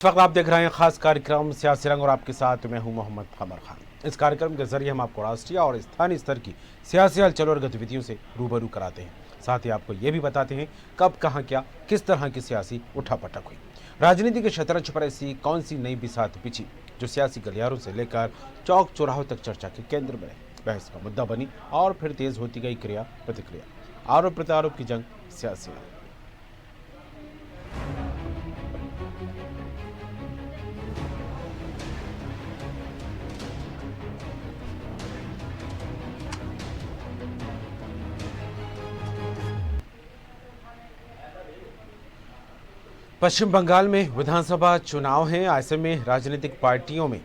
इस वक्त आप देख रहे हैं खास कार्यक्रम सियासी रंग और आपके साथ मैं हूं मोहम्मद खबर खान। इस कार्यक्रम के जरिए हम आपको राष्ट्रीय और स्थानीय स्तर की सियासी हलचल और गतिविधियों से रूबरू कराते हैं। साथ ही आपको ये भी बताते हैं कब कहां क्या किस तरह की सियासी उठापटक हुई। राजनीति के शतरंज पर ऐसी कौन सी नई बिसात बिछी जो सियासी गलियारों से लेकर चौक चौराहों तक चर्चा के केंद्र में रही, बहस का मुद्दा बनी और फिर तेज होती गई क्रिया प्रतिक्रिया, आरोप प्रत्यारोप की जंग सियासी। पश्चिम बंगाल में विधानसभा चुनाव हैं। ऐसे में राजनीतिक पार्टियों में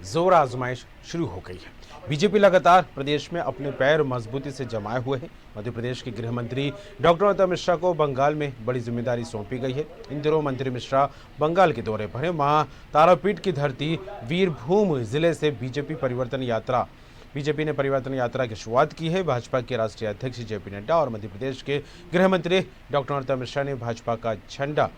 जोर आजमाइश शुरू हो गई है। बीजेपी लगातार प्रदेश में अपने पैर मजबूती से जमाए हुए हैं। मध्य प्रदेश के गृह मंत्री डॉक्टर नरोत्तम मिश्रा को बंगाल में बड़ी जिम्मेदारी सौंपी गई है। इन दिनों मंत्री मिश्रा बंगाल के दौरे पर हैं। वहां तारापीठ की धरती वीरभूम जिले से बीजेपी ने परिवर्तन यात्रा की शुरुआत की है। भाजपा के राष्ट्रीय अध्यक्ष जेपी नड्डा और मध्य प्रदेश के गृह मंत्री डॉक्टर नरोत्तम मिश्रा ने भाजपा का झंडा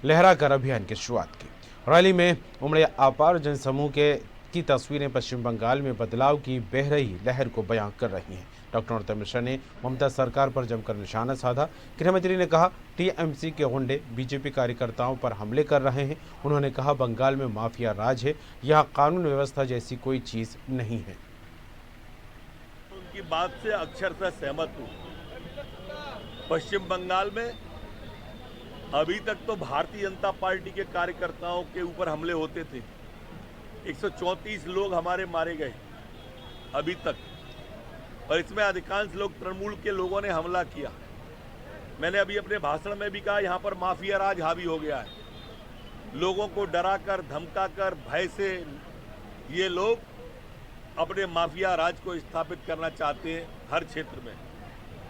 लहराकर अभियान की शुरुआत की। रैली में उमड़े अपार जनसमूह की तस्वीरें पश्चिम बंगाल में बदलाव की बह रही लहर को बयां कर रही हैं। डॉक्टर नरोत्तम मिश्रा ने ममता सरकार पर जमकर निशाना साधा। गृहमंत्री ने कहा टीएमसी के गुंडे बीजेपी कार्यकर्ताओं पर हमले कर रहे हैं। उन्होंने कहा बंगाल में माफिया राज है, यहाँ कानून व्यवस्था जैसी कोई चीज नहीं है। उनकी बात से अक्षरशः सहमत हूँ। पश्चिम बंगाल में अभी तक तो भारतीय जनता पार्टी के कार्यकर्ताओं के ऊपर हमले होते थे। 134 लोग हमारे मारे गए अभी तक, और इसमें अधिकांश लोग तृणमूल के लोगों ने हमला किया। मैंने अभी अपने भाषण में भी कहा यहाँ पर माफिया राज हावी हो गया है। लोगों को डराकर धमकाकर भय से ये लोग अपने माफिया राज को स्थापित करना चाहते हैं। हर क्षेत्र में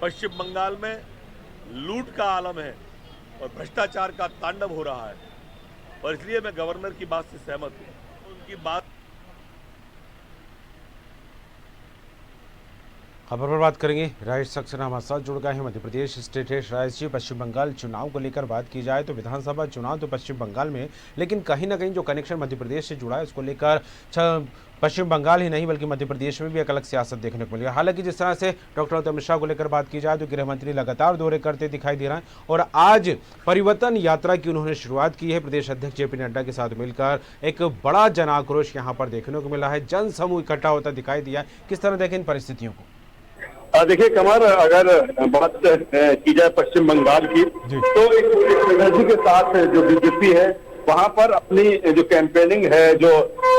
पश्चिम बंगाल में लूट का आलम है और भ्रष्टाचार का तांडव हो रहा है, और इसलिए मैं गवर्नर की बात से सहमत हूं। उनकी बात खबर पर बात करेंगे। राइट सक्सेना हमारे साथ जुड़ गए हैं Madhya Pradesh state head rice जी। पश्चिम बंगाल चुनाव को लेकर बात की जाए तो विधानसभा चुनाव तो पश्चिम बंगाल में, लेकिन कहीं ना कहीं जो कनेक्शन मध्य प्रदेश से जुड़ा है उसको लेकर पश्चिम बंगाल ही नहीं बल्कि मध्य प्रदेश में भी एक अलग सियासत देखने को मिली है। हालांकि जिस तरह से डॉक्टर नरोत्तम मिश्रा को लेकर बात की जाए तो गृह मंत्री लगातार दौरे करते दिखाई दे रहे हैं और आज परिवर्तन यात्रा की उन्होंने शुरुआत की है। प्रदेश अध्यक्ष जेपी नड्डा के साथ मिलकर एक बड़ा जन आक्रोश यहाँ पर देखने को मिला है। जन समूह इकट्ठा होता दिखाई दिया है। किस तरह देखें इन परिस्थितियों को? देखिए कमर, अगर बात की जाए पश्चिम बंगाल की तो एक एनर्जी के साथ जो बीजेपी है वहां पर अपनी जो कैंपेनिंग है, जो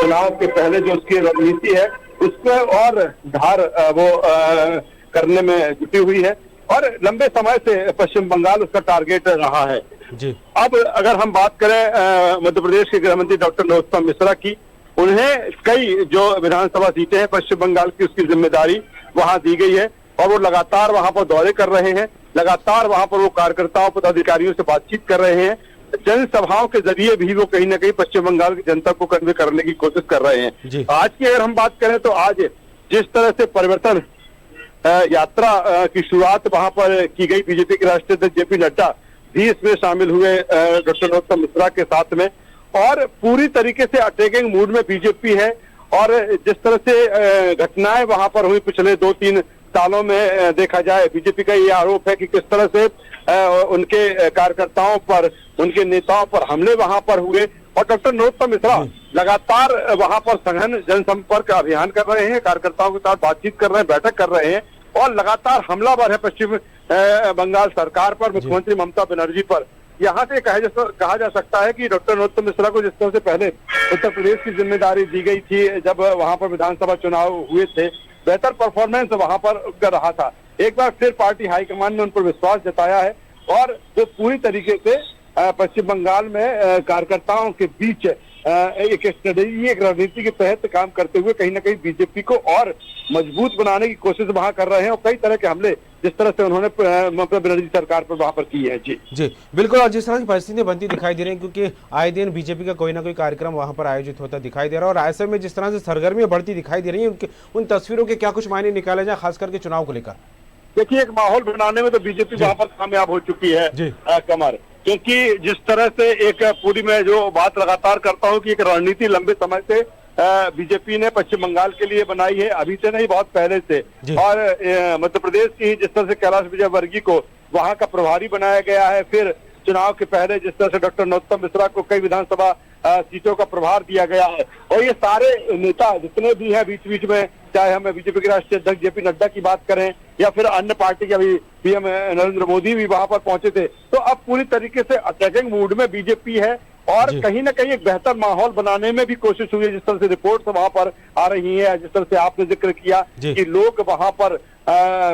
चुनाव के पहले जो उसकी रणनीति है उसको और धार वो करने में जुटी हुई है और लंबे समय से पश्चिम बंगाल उसका टारगेट रहा है जी। अब अगर हम बात करें मध्य प्रदेश के गृह मंत्री डॉक्टर नरोत्तम मिश्रा की, उन्हें कई जो विधानसभा सीटें हैं पश्चिम बंगाल की उसकी जिम्मेदारी वहां दी गई है और वो लगातार वहां पर दौरे कर रहे हैं। लगातार वहां पर वो कार्यकर्ताओं पदाधिकारियों से बातचीत कर रहे हैं। जनसभाओं के जरिए भी वो कहीं ना कहीं पश्चिम बंगाल की जनता को कन्वे करने की कोशिश कर रहे हैं। आज की अगर हम बात करें तो आज जिस तरह से परिवर्तन यात्रा की शुरुआत वहां पर की गई, बीजेपी के राष्ट्रीय अध्यक्ष जेपी नड्डा भी इसमें शामिल हुए डॉक्टर नरोत्तम मिश्रा के साथ में, और पूरी तरीके से अटैकिंग मूड में बीजेपी है। और जिस तरह से घटनाएं वहां पर हुई पिछले 2-3 सालों में देखा जाए, बीजेपी का ये आरोप है कि किस तरह से उनके कार्यकर्ताओं पर, उनके नेताओं पर हमले वहां पर हुए, और डॉक्टर नरोत्तम मिश्रा लगातार वहां पर सघन जनसंपर्क अभियान कर रहे हैं, कार्यकर्ताओं के साथ बातचीत कर रहे हैं, बैठक कर रहे हैं और लगातार हमलावर है पश्चिम बंगाल सरकार पर, मुख्यमंत्री ममता बनर्जी पर। यहाँ से कहा जा सकता है कि डॉक्टर नरोत्तम मिश्रा को जिस तरह से पहले उत्तर प्रदेश की जिम्मेदारी दी गई थी जब वहां पर विधानसभा चुनाव हुए थे, बेहतर परफॉर्मेंस वहां पर कर रहा था। एक बार फिर पार्टी हाईकमान ने उन पर विश्वास जताया है और वो पूरी तरीके से पश्चिम बंगाल में कार्यकर्ताओं के बीच एक स्ट्रेटेजी, एक रणनीति के तहत काम करते हुए कहीं ना कहीं बीजेपी को और मजबूत बनाने की कोशिश वहां कर रहे हैं और कई तरह के हमले जिस तरह से उन्होंने ममता बनर्जी सरकार पर वहां पर की है। जी बिल्कुल, और जिस तरह की परिस्थितियां बनती दिखाई दे रही हैं क्योंकि आए दिन बीजेपी का कोई ना कोई कार्यक्रम वहां पर आयोजित होता दिखाई दे रहा है और ऐसे में जिस तरह से सरगर्मियां बढ़ती दिखाई दे रही है उन तस्वीरों के क्या कुछ मायने निकाले जाए खास करके चुनाव को लेकर? देखिए, एक माहौल बनाने में तो बीजेपी वहां पर कामयाब हो चुकी है कमर। क्योंकि जिस तरह से एक पूरी मैं जो बात लगातार करता हूं कि एक रणनीति लंबे समय से बीजेपी ने पश्चिम बंगाल के लिए बनाई है, अभी से नहीं बहुत पहले से। और मध्य प्रदेश की जिस तरह से कैलाश विजयवर्गीय को वहां का प्रभारी बनाया गया है, फिर चुनाव के पहले जिस तरह से डॉक्टर नरोत्तम मिश्रा को कई विधानसभा सीटों का प्रभार दिया गया है, और ये सारे नेता जितने भी हैं बीच बीच में, चाहे हम बीजेपी के राष्ट्रीय अध्यक्ष जेपी नड्डा की बात करें या फिर अन्य पार्टी के अभी पीएम नरेंद्र मोदी भी वहां पर पहुंचे थे, तो अब पूरी तरीके से अटैकिंग मूड में बीजेपी है और कहीं ना कहीं एक बेहतर माहौल बनाने में भी कोशिश हुई है। जिस तरह से रिपोर्ट्स वहां पर आ रही है, जिस तरह से आपने जिक्र किया कि लोग वहां पर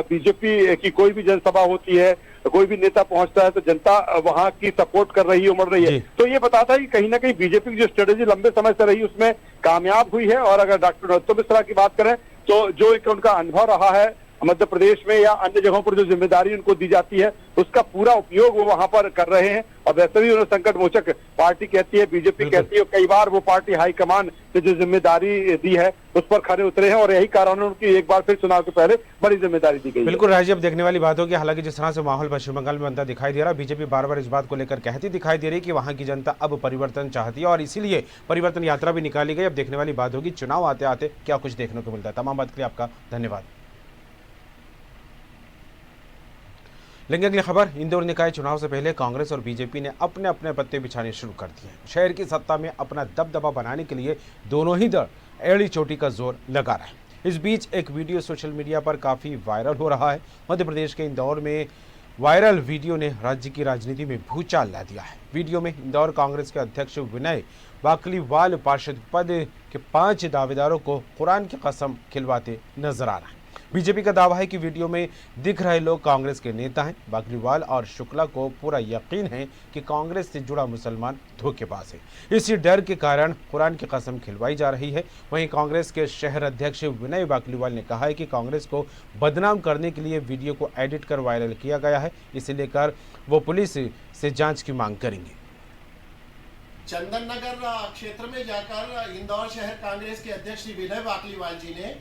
बीजेपी की कोई भी जनसभा होती है, कोई भी नेता पहुंचता है तो जनता वहां की सपोर्ट कर रही है, उमड़ रही है। तो ये बताता है कि कहीं ना कहीं बीजेपी की जो स्ट्रेटेजी लंबे समय से रही उसमें कामयाब हुई है। और अगर डॉक्टर नरोत्तम मिश्रा की बात करें तो जो एक उनका अनुभव रहा है मध्य प्रदेश में या अन्य जगहों पर जो जिम्मेदारी उनको दी जाती है उसका पूरा उपयोग वो वहां पर कर रहे हैं। और वैसे भी उन्हें संकट मोचक पार्टी कहती है, बीजेपी कहती है, कई बार वो पार्टी हाईकमान ने जो जिम्मेदारी दी है उस पर खड़े उतरे हैं और यही कारण है उनकी एक बार फिर चुनाव के पहले बड़ी जिम्मेदारी दी गई। बिल्कुल राजीव, अब देखने वाली बात होगी। हालांकि जिस तरह से माहौल पश्चिम बंगाल में बनता दिखाई दे रहा है, बीजेपी बार बार इस बात को लेकर कहती दिखाई दे रही है कि वहां की जनता अब परिवर्तन चाहती है और इसीलिए परिवर्तन यात्रा भी निकाली गई। अब देखने वाली बात होगी चुनाव आते आते क्या कुछ देखने को मिलता है। तमाम बात के लिए आपका धन्यवाद। लेंगे अगली खबर। इंदौर निकाय चुनाव से पहले कांग्रेस और बीजेपी ने अपने अपने पत्ते बिछाने शुरू कर दिए हैं। शहर की सत्ता में अपना दबदबा बनाने के लिए दोनों ही दल एड़ी चोटी का जोर लगा रहे हैं। इस बीच एक वीडियो सोशल मीडिया पर काफी वायरल हो रहा है। मध्य प्रदेश के इंदौर में वायरल वीडियो ने राज्य की राजनीति में भूचाल ला दिया है। वीडियो में इंदौर कांग्रेस के अध्यक्ष विनय बाकलीवाल पार्षद पद के 5 दावेदारों को कुरान की कसम खिलवाते नजर आ रहे हैं। बीजेपी का दावा है कि वीडियो में दिख रहे लोग कांग्रेस के नेता हैं। बाकलीवाल और शुक्ला को पूरा यकीन है कि कांग्रेस से जुड़ा मुसलमान धोखेबाज है। इसी डर के कारण कुरान की कसम खिलवाई जा रही है। वहीं कांग्रेस के शहर अध्यक्ष विनय बाकलीवाल ने कहा है कि कांग्रेस को बदनाम करने के लिए वीडियो को एडिट कर वायरल किया गया है। इसे लेकर वो पुलिस से जांच की मांग करेंगे। चंदन नगर क्षेत्र में जाकर इंदौर शहर कांग्रेस के अध्यक्ष श्री विनय बाकलीवाल जी ने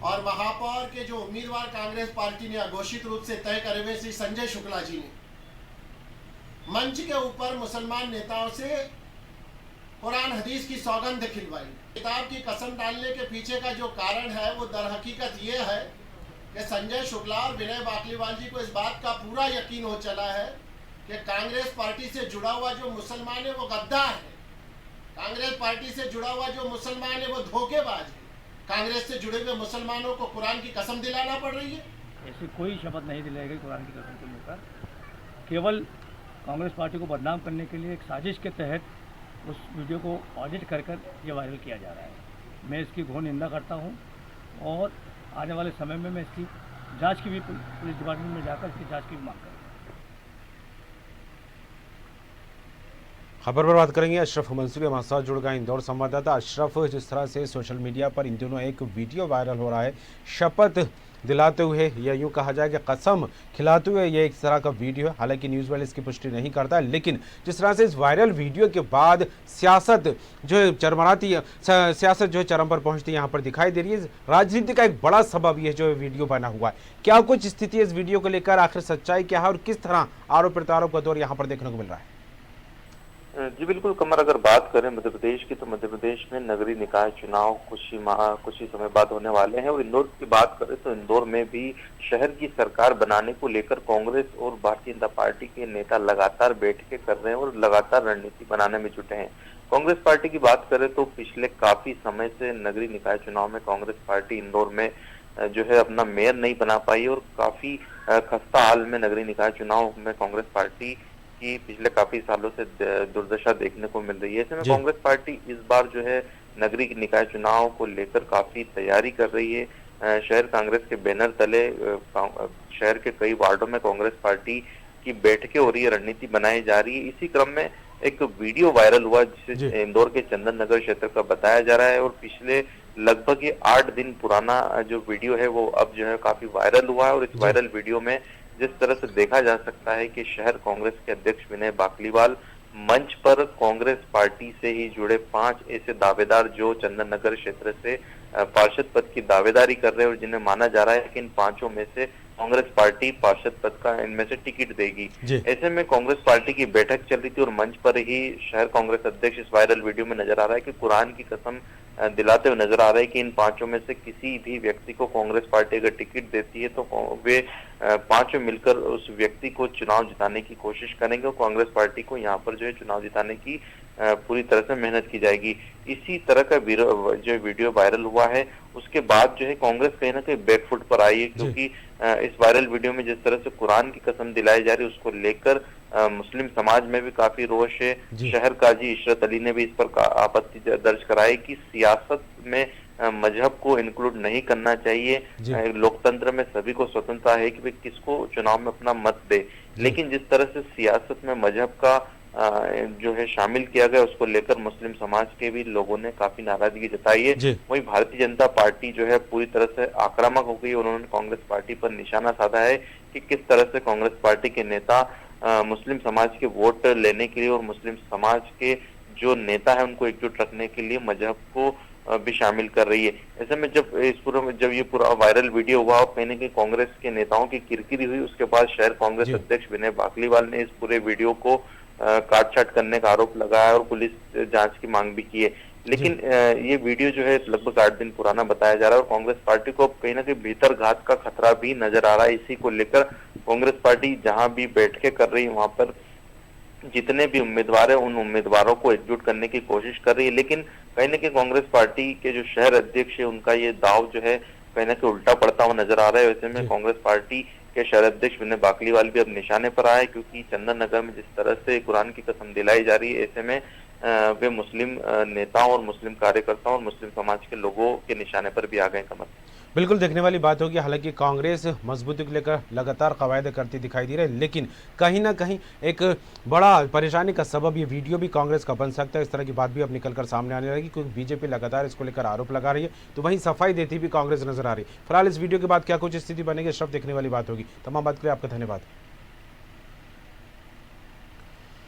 और महापौर के जो उम्मीदवार कांग्रेस पार्टी ने अघोषित रूप से तय करे हुए श्री संजय शुक्ला जी ने मंच के ऊपर मुसलमान नेताओं से कुरान हदीस की सौगंध खिलवाई। किताब की कसम डालने के पीछे का जो कारण है वो दर हकीकत ये है कि संजय शुक्ला और विनय बाकलीवाल जी को इस बात का पूरा यकीन हो चला है कि कांग्रेस पार्टी से जुड़ा हुआ जो मुसलमान है वो गद्दार है, कांग्रेस पार्टी से जुड़ा हुआ जो मुसलमान है वो धोखेबाज है, कांग्रेस से जुड़े हुए मुसलमानों को कुरान की कसम दिलाना पड़ रही है। ऐसी कोई शपथ नहीं दिलाई गई कुरान की कसम को लेकर। केवल कांग्रेस पार्टी को बदनाम करने के लिए एक साजिश के तहत उस वीडियो को ऑडिट कर ये वायरल किया जा रहा है। मैं इसकी घोर निंदा करता हूं और आने वाले समय में मैं इसकी जांच की भी पुलिस डिपार्टमेंट में जाकर इसकी जांच की भी मांग करूँगा। खबर पर बात करेंगे। अशरफ मंसूरी हमारे साथ जुड़ गए इंदौर संवाददाता। अशरफ, जिस तरह से सोशल मीडिया पर इन दिनों एक वीडियो वायरल हो रहा है शपथ दिलाते हुए या यूँ कहा जाए कि कसम खिलाते हुए, ये एक तरह का वीडियो है। हालांकि न्यूज़ वाले इसकी पुष्टि नहीं करता है, लेकिन जिस तरह से इस वायरल वीडियो के बाद सियासत जो है चरमराती सियासत जो है चरम पर पहुंचती यहाँ पर दिखाई दे रही है। राजनीति का एक बड़ा सबब ये जो वीडियो बना हुआ है। क्या कुछ स्थिति है इस वीडियो को लेकर, आखिर सच्चाई क्या है और किस तरह आरोप प्रत्यारोप का दौर यहाँ पर देखने को मिल रहा है? जी बिल्कुल कमर, अगर बात करें मध्य प्रदेश की तो मध्य प्रदेश में नगरीय निकाय चुनाव कुछ ही समय बाद होने वाले हैं। और इंदौर की बात करें तो इंदौर में भी शहर की सरकार बनाने को लेकर कांग्रेस और भारतीय जनता पार्टी के नेता लगातार बैठकें कर रहे हैं और लगातार रणनीति बनाने में जुटे हैं। कांग्रेस पार्टी की बात करें तो पिछले काफी समय से नगरीय निकाय चुनाव में कांग्रेस पार्टी इंदौर में जो है अपना मेयर नहीं बना पाई और काफी खस्ता हाल में नगरीय निकाय चुनाव में कांग्रेस पार्टी की पिछले काफी सालों से दुर्दशा देखने को मिल रही है। ऐसे में कांग्रेस पार्टी इस बार जो है नगरीय निकाय चुनाव को लेकर काफी तैयारी कर रही है। शहर कांग्रेस के बैनर तले शहर के कई वार्डों में कांग्रेस पार्टी की बैठकें हो रही है, रणनीति बनाई जा रही है। इसी क्रम में एक वीडियो वायरल हुआ जिसे इंदौर के चंदन नगर क्षेत्र का बताया जा रहा है और पिछले लगभग ये 8 दिन पुराना जो वीडियो है वो अब जो है काफी वायरल हुआ है। और इस वायरल वीडियो में जिस तरह से देखा जा सकता है कि शहर कांग्रेस के अध्यक्ष विनय बाकलीवाल मंच पर कांग्रेस पार्टी से ही जुड़े 5 ऐसे दावेदार जो चंदन नगर क्षेत्र से पार्षद पद की दावेदारी कर रहे हैं और जिन्हें माना जा रहा है कि इन 5 में से कांग्रेस पार्टी पार्षद पद का इनमें से टिकट देगी। ऐसे में कांग्रेस पार्टी की बैठक चल रही थी और मंच पर ही शहर कांग्रेस अध्यक्ष इस वायरल वीडियो में नजर आ रहा है कि कुरान की कसम दिलाते हुए नजर आ रहा है कि इन पांचों में से किसी भी व्यक्ति को कांग्रेस पार्टी अगर टिकट देती है तो वे पांचों मिलकर उस व्यक्ति को चुनाव जिताने की कोशिश करेंगे और कांग्रेस पार्टी को यहाँ पर जो है चुनाव जिताने की पूरी तरह से मेहनत की जाएगी। इसी तरह का जो वीडियो वायरल हुआ है उसके बाद जो है कांग्रेस कहीं ना कहीं बैकफुट पर आई है, क्योंकि इस वायरल वीडियो में जिस तरह से कुरान की कसम दिलाई जा रही है उसको लेकर मुस्लिम समाज में भी काफी रोष है। शहर काजी इशरत अली ने भी इस पर आपत्ति दर्ज कराई कि सियासत में मजहब को इंक्लूड नहीं करना चाहिए। लोकतंत्र में सभी को स्वतंत्रता है कि वे किसको चुनाव में अपना मत दे, लेकिन जिस तरह से सियासत में मजहब का जो है शामिल किया गया उसको लेकर मुस्लिम समाज के भी लोगों ने काफी नाराजगी जताई है। वहीं भारतीय जनता पार्टी जो है पूरी तरह से आक्रामक हो गई। उन्होंने कांग्रेस पार्टी पर निशाना साधा है कि किस तरह से कांग्रेस पार्टी के नेता मुस्लिम समाज के वोट लेने के लिए और मुस्लिम समाज के जो नेता है उनको एकजुट रखने के लिए मजहब को भी शामिल कर रही है। ऐसे में जब ये पूरा वायरल वीडियो हुआ और कहीं ना कहीं कांग्रेस के नेताओं की किरकिरी हुई, उसके बाद शहर कांग्रेस अध्यक्ष विनय बाकलीवाल ने इस पूरे वीडियो को काट-छाट करने का आरोप लगाया और पुलिस जांच की मांग भी की है। लेकिन ये वीडियो जो है लगभग 8 दिन पुराना बताया जा रहा है और कांग्रेस पार्टी को कहीं ना कहीं भीतर घात का खतरा भी नजर आ रहा है। इसी को लेकर कांग्रेस पार्टी जहां भी बैठकें कर रही है वहां पर जितने भी उम्मीदवार है उन उम्मीदवारों को एकजुट करने की कोशिश कर रही है, लेकिन कहीं ना कहीं कांग्रेस पार्टी के जो शहर अध्यक्ष है उनका ये दाव जो है कहीं ना कहीं उल्टा पड़ता हुआ नजर आ रहा है। वैसे में कांग्रेस पार्टी के शहर अध्यक्ष विनय बाकलीवाल भी अब निशाने पर आए, क्योंकि चंदन नगर में जिस तरह से कुरान की कसम दिलाई जा रही है ऐसे में वे मुस्लिम नेताओं और मुस्लिम कार्यकर्ताओं और मुस्लिम समाज के लोगों के निशाने पर भी आ गए। कमर बिल्कुल देखने वाली बात होगी। हालांकि कांग्रेस मजबूती को लेकर लगातार कवायद करती दिखाई दे रही है, लेकिन कहीं ना कहीं एक बड़ा परेशानी का सबब ये वीडियो भी कांग्रेस का बन सकता है। इस तरह की बात भी अब निकलकर सामने आने लगी, क्योंकि बीजेपी लगातार इसको लेकर आरोप लगा रही है, तो वहीं सफाई देती भी कांग्रेस नजर आ रही है। फिलहाल इस वीडियो के बाद क्या कुछ स्थिति बनेगी सब देखने वाली बात होगी। तमाम बात के लिए आपका धन्यवाद।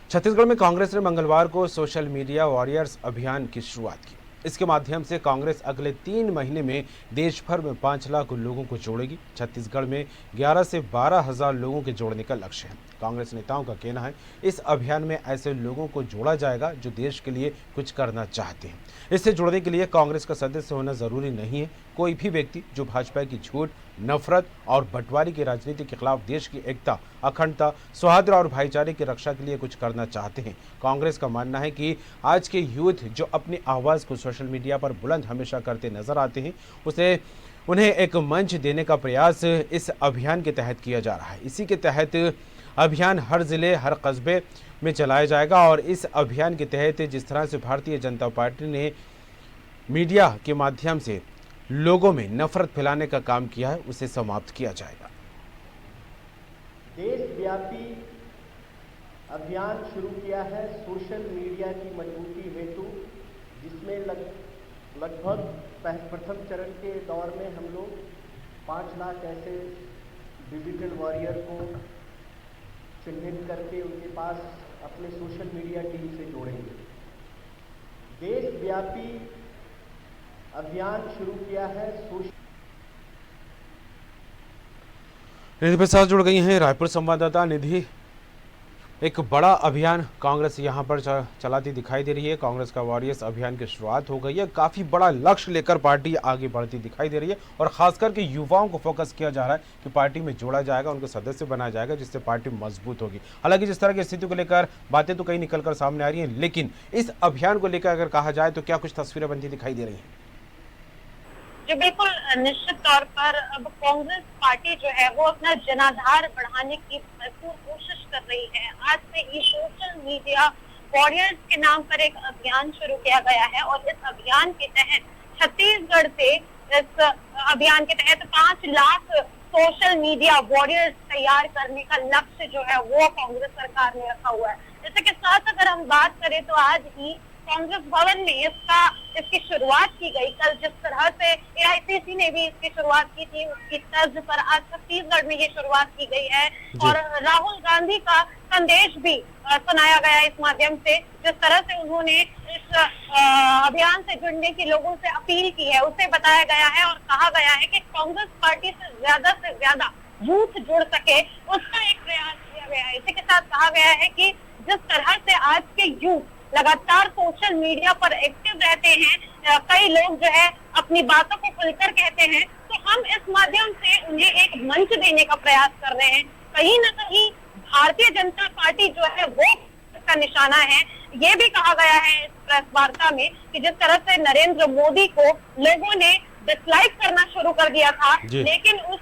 छत्तीसगढ़ में कांग्रेस ने मंगलवार को सोशल मीडिया वॉरियर्स अभियान की शुरुआत की। इसके माध्यम से कांग्रेस अगले 3 महीने में देश भर में 5 लाख लोगों को जोड़ेगी। छत्तीसगढ़ में 11 से 12 हज़ार लोगों के जोड़ने का लक्ष्य है। कांग्रेस नेताओं का कहना है इस अभियान में ऐसे लोगों को जोड़ा जाएगा जो देश के लिए कुछ करना चाहते हैं। इससे जुड़ने के लिए कांग्रेस का सदस्य होना जरूरी नहीं है। कोई भी व्यक्ति जो भाजपा की झूठ, नफरत और बंटवारे की राजनीति के खिलाफ देश की एकता, अखंडता, सौहार्द और भाईचारे की रक्षा के लिए कुछ करना चाहते हैं। कांग्रेस का मानना है कि आज के यूथ जो अपनी आवाज़ को सोशल मीडिया पर बुलंद हमेशा करते नजर आते हैं, उन्हें एक मंच देने का प्रयास इस अभियान के तहत किया जा रहा है। इसी के तहत अभियान हर जिले, हर कस्बे में चलाया जाएगा और इस अभियान के तहत जिस तरह से भारतीय जनता पार्टी ने मीडिया के माध्यम से लोगों में नफरत फैलाने का काम किया है उसे समाप्त किया जाएगा। देशव्यापी अभियान शुरू किया है सोशल मीडिया की मजबूती हेतु, जिसमें लगभग प्रथम चरण के दौर में हम लोग 5 लाख ऐसे डिजिटल वॉरियर को चिन्हित करके उनके पास अपने सोशल मीडिया टीम से जोड़ेंगे। देशव्यापी अभियान शुरू किया है निधि प्रसाद जुड़ गई हैं रायपुर संवाददाता। निधि, एक बड़ा अभियान कांग्रेस यहां पर चलाती दिखाई दे रही है। कांग्रेस का वॉरियर्स अभियान की शुरुआत हो गई है। काफी बड़ा लक्ष्य लेकर पार्टी आगे बढ़ती दिखाई दे रही है और खासकर के युवाओं को फोकस किया जा रहा है कि पार्टी में जोड़ा जाएगा, उनको सदस्य बनाया जाएगा, जिससे पार्टी मजबूत होगी। हालांकि जिस तरह की स्थिति को लेकर बातें तो कहीं निकलकर सामने आ रही हैं, लेकिन इस अभियान को लेकर अगर कहा जाए तो क्या कुछ तस्वीरें बनती दिखाई दे रही हैं? जी बिल्कुल, निश्चित तौर पर अब कांग्रेस पार्टी जो है वो अपना जनाधार बढ़ाने की भरपूर कोशिश कर रही है। आज से ये सोशल मीडिया वॉरियर्स के नाम पर एक अभियान शुरू किया गया है और इस अभियान के तहत छत्तीसगढ़ से इस अभियान के तहत 5 लाख सोशल मीडिया वॉरियर्स तैयार करने का लक्ष्य जो है वो कांग्रेस सरकार ने रखा हुआ है। जैसे कि साथ अगर हम बात करें तो आज ही कांग्रेस भवन में इसकी शुरुआत की गई। कल जिस तरह से एआईसीसी ने भी इसकी शुरुआत की थी, उसकी तर्ज पर आज छत्तीसगढ़ में ये शुरुआत की गई है और राहुल गांधी का संदेश भी सुनाया गया इस माध्यम से। जिस तरह से उन्होंने इस अभियान से जुड़ने की लोगों से अपील की है, उसे बताया गया है और कहा गया है कि कांग्रेस पार्टी से ज्यादा यूथ जुड़ सके, उसका एक प्रयास किया गया है। इसी के साथ कहा गया है कि जिस तरह से आज के यूथ लगातार सोशल मीडिया पर एक्टिव रहते हैं, कई लोग जो है अपनी बातों को खुलकर कहते हैं, तो हम इस माध्यम से उन्हें एक मंच देने का प्रयास कर रहे हैं। कहीं ना कहीं भारतीय जनता पार्टी जो है वो इसका निशाना है। ये भी कहा गया है इस प्रेस वार्ता में कि जिस तरह से नरेंद्र मोदी को लोगों ने डिसलाइक करना शुरू कर दिया था, लेकिन उस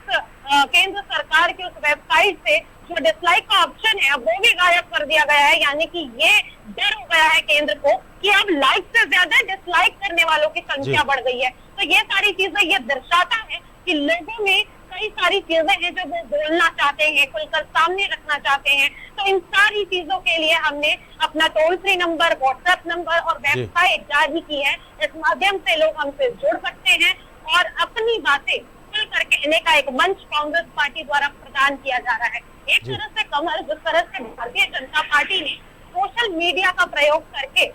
केंद्र सरकार की उस वेबसाइट से जो डिसलाइक का ऑप्शन है वो भी गायब कर दिया गया है। यानी कि ये डर हो गया है केंद्र को कि अब लाइक से ज्यादा डिसलाइक करने वालों की संख्या बढ़ गई है। तो ये सारी चीजें ये दर्शाता है कि लोगों में कई सारी चीजें हैं जो वो बोलना चाहते हैं, खुलकर सामने रखना चाहते हैं। तो इन सारी चीजों के लिए हमने अपना toll free number, WhatsApp number और वेबसाइट जारी की है। इस माध्यम से लोग हमसे जुड़ सकते हैं और अपनी बातें खुलकर कहने का एक मंच कांग्रेस पार्टी द्वारा प्रदान किया जा रहा है। एक तरह से कमल, जिस तरह से भारतीय जनता पार्टी ने सोशल मीडिया का प्रयोग करके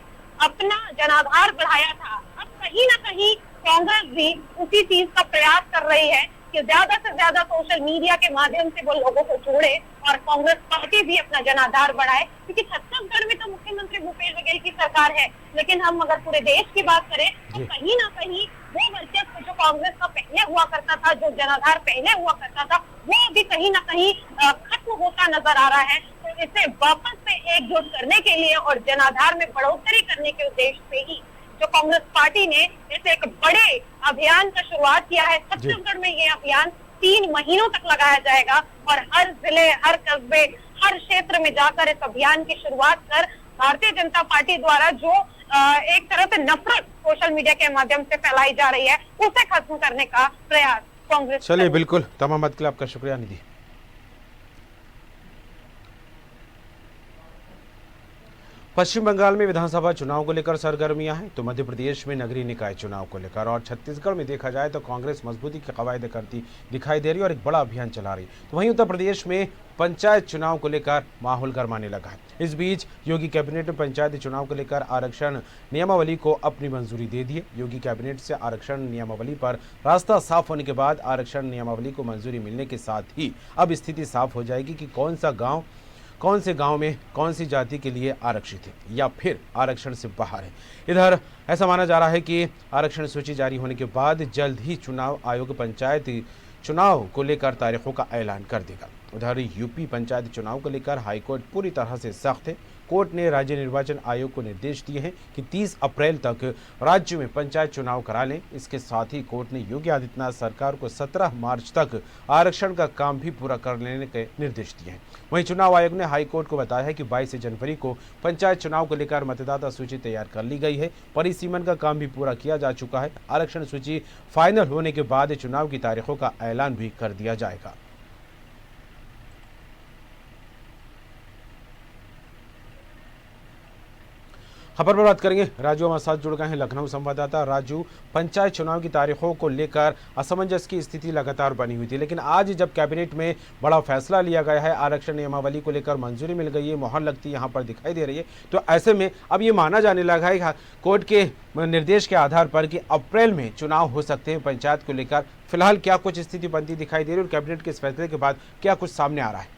अपना जनाधार बढ़ाया था, अब कहीं ना कहीं कांग्रेस भी उसी चीज का प्रयास कर रही है कि ज्यादा से ज्यादा सोशल मीडिया के माध्यम से वो लोगों को जोड़े और कांग्रेस पार्टी भी अपना जनाधार बढ़ाए। क्योंकि छत्तीसगढ़ में तो मुख्यमंत्री भूपेश बघेल की सरकार है, लेकिन हम अगर पूरे देश की बात करें तो कहीं ना कहीं वो वर्चस्व जो कांग्रेस का पहले हुआ करता था, जो जनाधार पहले हुआ करता था, वो भी कहीं ना कहीं खत्म होता नजर आ रहा है। तो इसे वापस से एकजुट करने के लिए और जनाधार में बढ़ोतरी करने के उद्देश्य से ही जो कांग्रेस पार्टी ने इस एक बड़े अभियान का शुरुआत किया है। छत्तीसगढ़ में ये अभियान 3 महीनों तक लगाया जाएगा और हर जिले, हर कस्बे, हर क्षेत्र में जाकर इस अभियान की शुरुआत कर भारतीय जनता पार्टी द्वारा जो एक तरह से नफरत सोशल मीडिया के माध्यम से फैलाई जा रही है, उसे खत्म करने का प्रयास कांग्रेस। चलिए, बिल्कुल, तमाम बात के लिए आपका शुक्रिया निधि। पश्चिम बंगाल में विधानसभा चुनाव को लेकर सरगर्मियां हैं तो मध्य प्रदेश में नगरीय निकाय चुनाव को लेकर, और छत्तीसगढ़ में देखा जाए तो कांग्रेस मजबूती की कवायद करती दिखाई दे रही है और एक बड़ा अभियान चला रही। तो वहीं उत्तर प्रदेश में पंचायत चुनाव को लेकर माहौल गरमाने लगा है। इस बीच योगी कैबिनेट ने पंचायती चुनाव को लेकर आरक्षण नियमावली को अपनी मंजूरी दे दी है। योगी कैबिनेट से आरक्षण नियमावली पर रास्ता साफ होने के बाद आरक्षण नियमावली को मंजूरी मिलने के साथ ही अब स्थिति साफ हो जाएगी कि कौन से गांव में कौन सी जाति के लिए आरक्षित है या फिर आरक्षण से बाहर है। इधर ऐसा माना जा रहा है कि आरक्षण सूची जारी होने के बाद जल्द ही चुनाव आयोग पंचायती चुनाव को लेकर तारीखों का ऐलान कर देगा। उधर यूपी पंचायत चुनाव को लेकर हाईकोर्ट पूरी तरह से सख्त है। कोर्ट ने राज्य निर्वाचन आयोग को निर्देश दिए हैं कि 30 अप्रैल तक राज्य में पंचायत चुनाव करा लें। इसके साथ ही कोर्ट ने योगी आदित्यनाथ सरकार को 17 मार्च तक आरक्षण का काम भी पूरा कर लेने के निर्देश दिए हैं। वहीं चुनाव आयोग ने हाईकोर्ट को बताया है कि 22 जनवरी को पंचायत चुनाव को लेकर मतदाता सूची तैयार कर ली गई है। परिसीमन का काम भी पूरा किया जा चुका है। आरक्षण सूची फाइनल होने के बाद चुनाव की तारीखों का ऐलान भी कर दिया जाएगा। खबर पर बात करेंगे, राजू हमारे साथ जुड़ गए हैं लखनऊ संवाददाता। राजू, पंचायत चुनाव की तारीखों को लेकर असमंजस की स्थिति लगातार बनी हुई थी, लेकिन आज जब कैबिनेट में बड़ा फैसला लिया गया है, आरक्षण नियमावली को लेकर मंजूरी मिल गई है, मोहर लगती यहाँ पर दिखाई दे रही है, तो ऐसे में अब ये माना जाने लगा है कोर्ट के निर्देश के आधार पर कि अप्रैल में चुनाव हो सकते हैं पंचायत को लेकर। फिलहाल क्या कुछ स्थिति बनती दिखाई दे रही है और कैबिनेट के इस फैसले के बाद क्या कुछ सामने आ रहा है?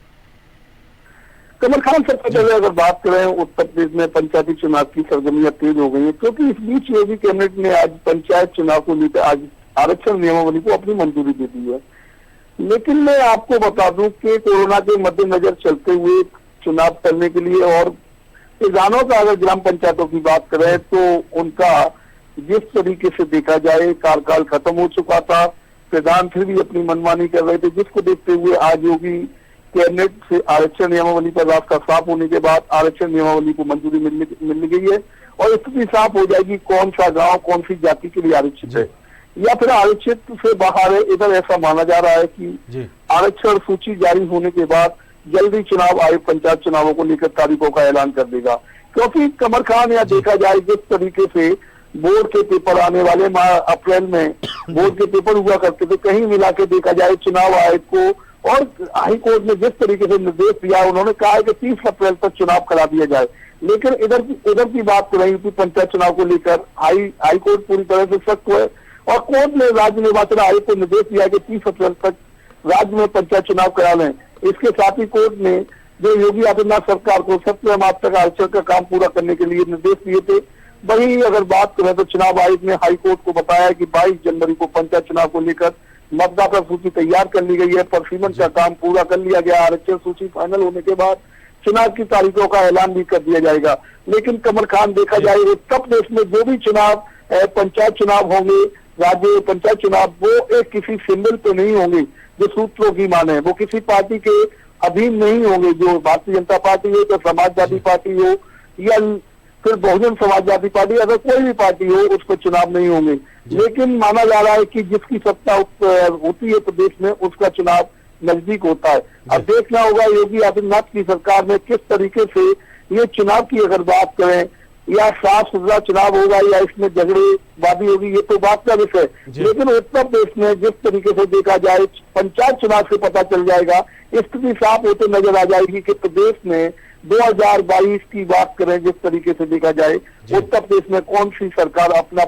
कमल खान, सबसे पहले अगर बात करें उत्तर प्रदेश में पंचायती चुनाव की सरगर्मियां तेज हो गई है, क्योंकि इस बीच योगी कैबिनेट ने आज पंचायत चुनाव को लेकर आज आरक्षण नियमावली को अपनी मंजूरी दे दी है। लेकिन मैं आपको बता दूं कि कोरोना के मद्देनजर चलते हुए चुनाव करने के लिए और किसानों का अगर ग्राम पंचायतों की बात करें तो उनका जिस तरीके से देखा जाए कार्यकाल खत्म हो चुका था, प्रधान फिर भी अपनी मनमानी कर रहे थे, जिसको देखते हुए आज योगी कैबिनेट से आरक्षण नियमावली पर रास्ता साफ होने के बाद आरक्षण नियमावली को मंजूरी मिल गई है और स्थिति साफ हो जाएगी कौन सा गांव कौन सी जाति के लिए आरक्षित है या फिर आरक्षित से बाहर है। इधर ऐसा माना जा रहा है कि आरक्षण सूची जारी होने के बाद जल्दी चुनाव आयोग पंचायत चुनावों को लेकर तारीखों का ऐलान कर देगा, क्योंकि कमर खान यहाँ देखा जाए जिस तरीके से बोर्ड के पेपर आने वाले अप्रैल में बोर्ड के पेपर हुआ करते थे, कहीं मिला के देखा जाए चुनाव आयोग को और हाई कोर्ट ने जिस तरीके से निर्देश दिया, उन्होंने कहा है कि 30 अप्रैल तक चुनाव करा दिया जाए। लेकिन इधर की बात कर रही थी पंचायत चुनाव को लेकर हाई कोर्ट पूरी तरह से सख्त हुए और कोर्ट ने राज्य निर्वाचन आयोग को निर्देश दिया कि 30 अप्रैल तक राज्य में पंचायत चुनाव करा लें। इसके साथ ही कोर्ट ने जो योगी आदित्यनाथ सरकार को 17 मार्च तक आरक्षण का काम पूरा करने के लिए निर्देश दिए थे, वही अगर बात करें तो चुनाव आयोग ने हाईकोर्ट को बताया कि 22 जनवरी को पंचायत चुनाव को लेकर मतदाता सूची तैयार कर ली गई है, परसीमन का काम पूरा कर लिया गया। आरक्षण सूची फाइनल होने के बाद चुनाव की तारीखों का ऐलान भी कर दिया जाएगा। लेकिन कमर खान देखा जाए उत्तर प्रदेश में जो भी चुनाव पंचायत चुनाव होंगे, राज्य पंचायत चुनाव, वो एक किसी सिंबल पे नहीं होंगे जो सूत्रों की माने, वो किसी पार्टी के अधीन नहीं होंगे। जो भारतीय जनता पार्टी हो, तो समाजवादी पार्टी हो या फिर बहुजन समाजवादी पार्टी, अगर कोई भी पार्टी हो उस पर चुनाव नहीं होंगे। लेकिन माना जा रहा है कि जिसकी सत्ता होती है प्रदेश में उसका चुनाव नजदीक होता है। अब देखना होगा योगी आदित्यनाथ की सरकार में किस तरीके से ये चुनाव की अगर बात करें, या साफ सुथरा चुनाव होगा या इसमें झगड़ेबाजी होगी, ये तो बात का विषय। लेकिन उत्तर प्रदेश में जिस तरीके से देखा जाए, पंचायत चुनाव से पता चल जाएगा, स्थिति साफ होते नजर आ जाएगी कि प्रदेश में 2022 की बात करें, जिस तरीके से देखा जाए उत्तर प्रदेश में कौन सी सरकार अपना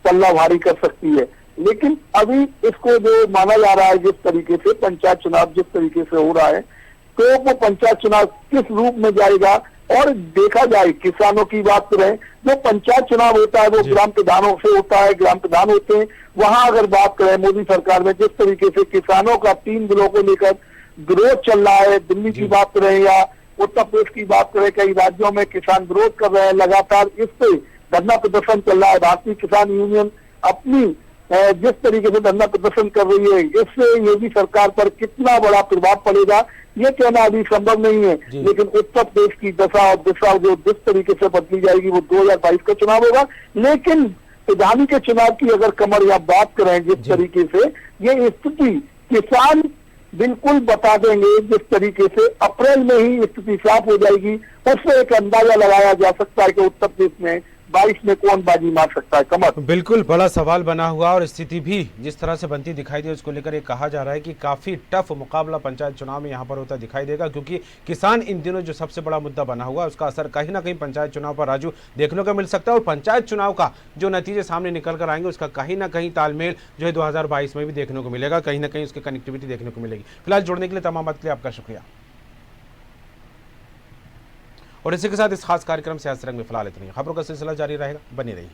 पल्ला भारी कर सकती है। लेकिन अभी इसको जो माना जा रहा है, जिस तरीके से पंचायत चुनाव जिस तरीके से हो रहा है, तो वो पंचायत चुनाव किस रूप में जाएगा। और देखा जाए किसानों की बात करें, जो पंचायत चुनाव होता है वो ग्राम प्रधानों से होता है, ग्राम प्रधान होते हैं। वहां अगर बात करें मोदी सरकार में जिस तरीके से किसानों का 3 जिलों को लेकर विरोध चल रहा है, दिल्ली की बात करें या उत्तर प्रदेश की बात करें, कई राज्यों में किसान विरोध कर रहे हैं, लगातार इस पे धरना प्रदर्शन चल रहा है। भारतीय किसान यूनियन अपनी जिस तरीके से धरना प्रदर्शन कर रही है, इससे योगी सरकार पर कितना बड़ा प्रभाव पड़ेगा ये कहना अभी संभव नहीं है। लेकिन उत्तर प्रदेश की दशा और दिशा जो जिस तरीके से बदली जाएगी वो 2022 का चुनाव होगा। लेकिन प्रधानी के चुनाव की अगर कमर या बात करें जिस तरीके से, ये स्थिति किसान बिल्कुल बता देंगे। जिस तरीके से अप्रैल में ही स्थिति साफ हो जाएगी, उससे एक अंदाजा लगाया जा सकता है कि उत्तर प्रदेश में 22 में कौन बाजी मार सकता है। कमर बिल्कुल बड़ा सवाल बना हुआ और स्थिति भी जिस तरह से बनती दिखाई दे, उसको लेकर ये कहा जा रहा है कि काफी टफ मुकाबला पंचायत चुनाव में यहाँ पर होता दिखाई देगा, क्योंकि किसान इन दिनों जो सबसे बड़ा मुद्दा बना हुआ है उसका असर कहीं ना कहीं पंचायत चुनाव पर राजू देखने को मिल सकता है। और पंचायत चुनाव का जो नतीजे सामने निकल कर आएंगे उसका कहीं ना कहीं तालमेल जो है 2022 में भी देखने को मिलेगा, कहीं ना कहीं उसकी कनेक्टिविटी देखने को मिलेगी। फिलहाल जुड़ने के लिए तमाम बात के लिए आपका शुक्रिया। और इसी के साथ इस खास कार्यक्रम से आज रंग में फिलहाल इतनी खबरों का सिलसिला जारी रहेगा, बनी रही।